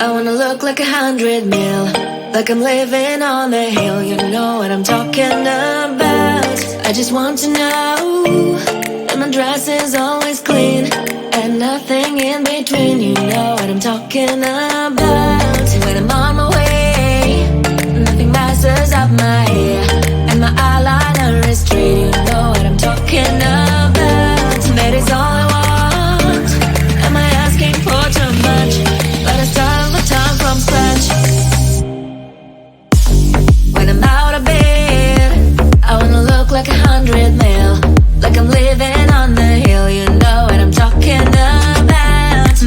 I wanna look like 100 mil, like I'm living on the hill. You know what I'm talking about. I just want to know that my dress is always clean and nothing in between. You know what I'm talking about. When I'm on my way, nothing messes up my hair, and my eyeliner is straight. You know what I'm talking about. That is all I want. Am I asking for too much? But I start all the time from scratch. When I'm out of bed, I wanna look like 100 mil, like I'm living on the hill. You know what I'm talking about.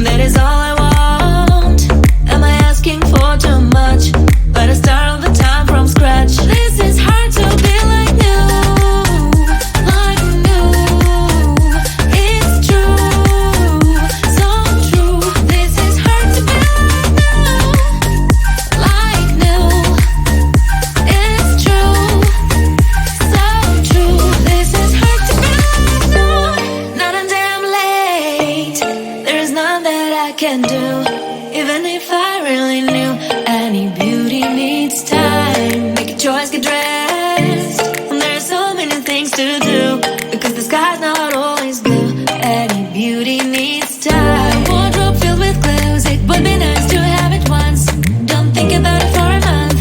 That is all I want. Am I asking for too much? But I start all the time from scratch. This is hard to be like new, like new. It's true, so true. This is hard to be like new, it's true, so true. This is hard to be like new. Not until I'm late, there is none that I can do. Even if I really knew, any beauty needs time. Make a choice, get dressed, and there are so many things to do, because the sky's not always blue. Any beauty needs time. Wardrobe filled with clues, it would be nice to have it once. Don't think about it for a month.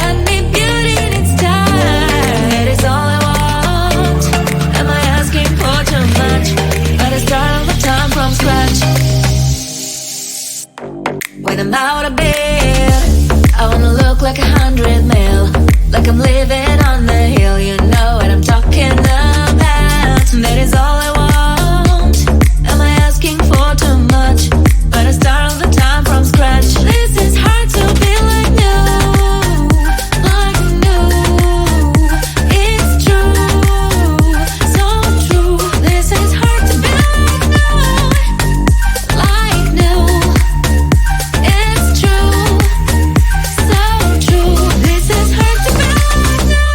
Any beauty needs time. That is all I want. Am I asking for too much? But I start all the time from scratch. When I'm out of bed, I wanna look like 100 mil, like I'm living on the hill. You know what I'm talking about. That is all I want. Am I asking for too much? But I start all the time from scratch. This is hard to be like new, like new. It's true, so true. This is hard to be like new. It's true, so true. This is hard to be like new.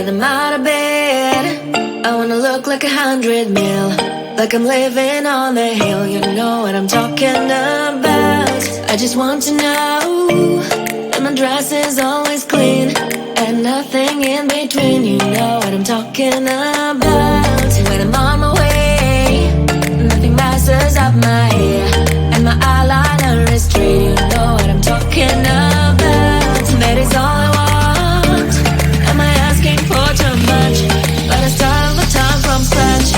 When I'm out of bed, I wanna look like 100 mil, like I'm living on the hill. You know what I'm talking about. I just want to know that my dress is always clean and nothing in between. You know what I'm talking about. When I'm on my way, nothing messes up my hair, and my eyeliner is straight. You know what I'm talking about. That is all I want. Am I asking for too much? But I start all the time from scratch.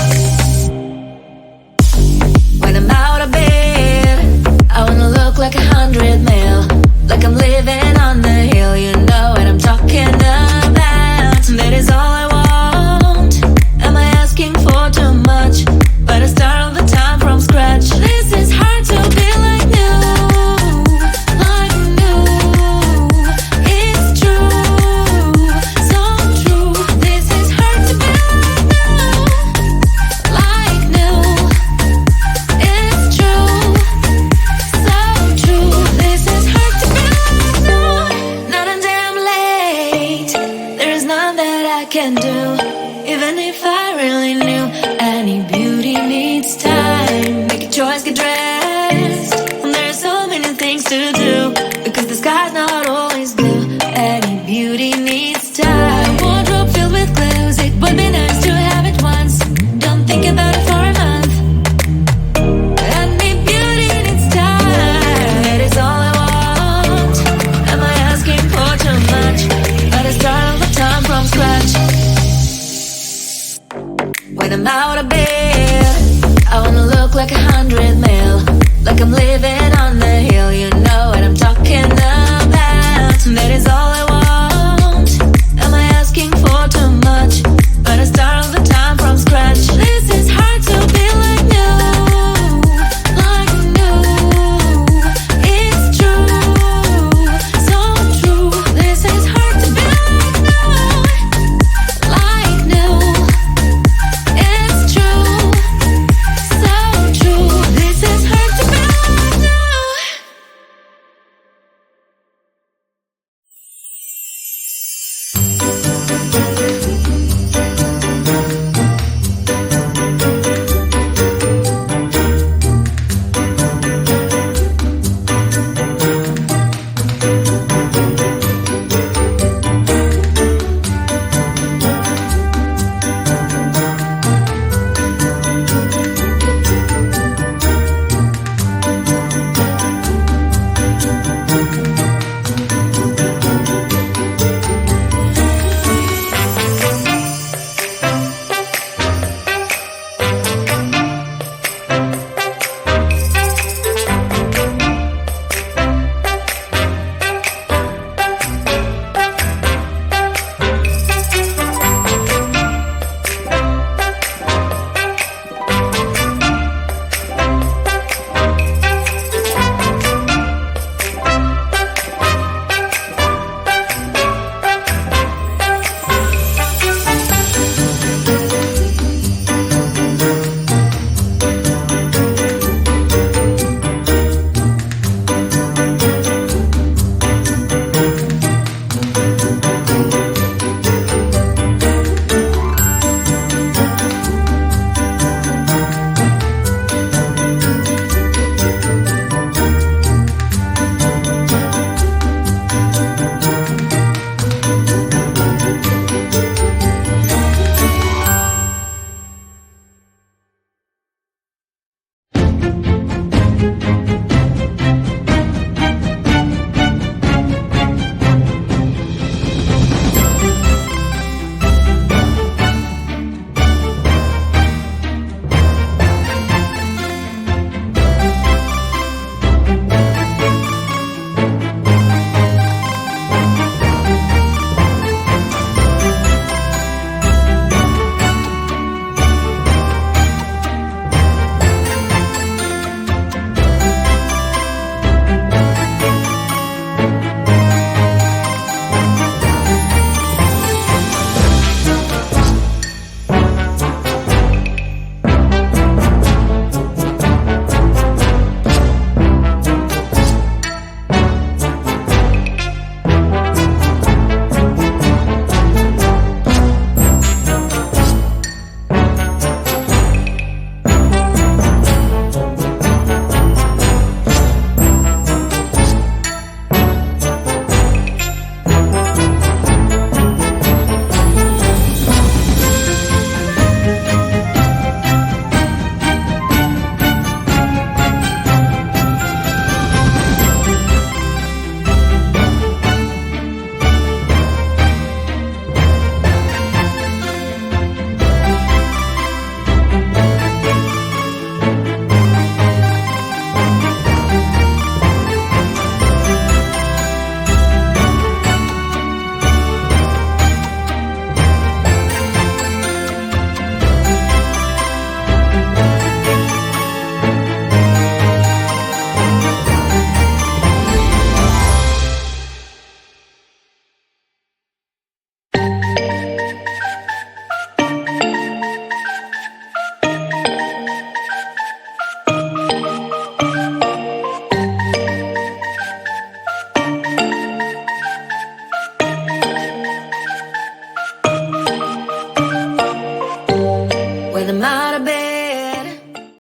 When I'm out of bed, I wanna look like 100 mil, like I'm living on the hill. You know what I'm talking about. That is all I want. Am I asking for too much? But I start all the time from scratch. This is hard to be like new, like new. It's true, so true. This is hard to be like new, it's true, so true. This is hard to be like new. Not a damn late. There is none that I can do, even if I really knew. Any beauty needs time. Make a choice, get dressed. And there's so many things to do, because the sky's not always blue. Any beauty needs time. A wardrobe filled with clothes, it would be nice to have it once. Don't think about it for a month. Any beauty needs time. That is all I want. Am I asking for too much? But I start all the time from scratch. When I'm out of bed, I wanna look like 100 mil, like I'm living on the hill. You know what I'm talking about. That is all I want.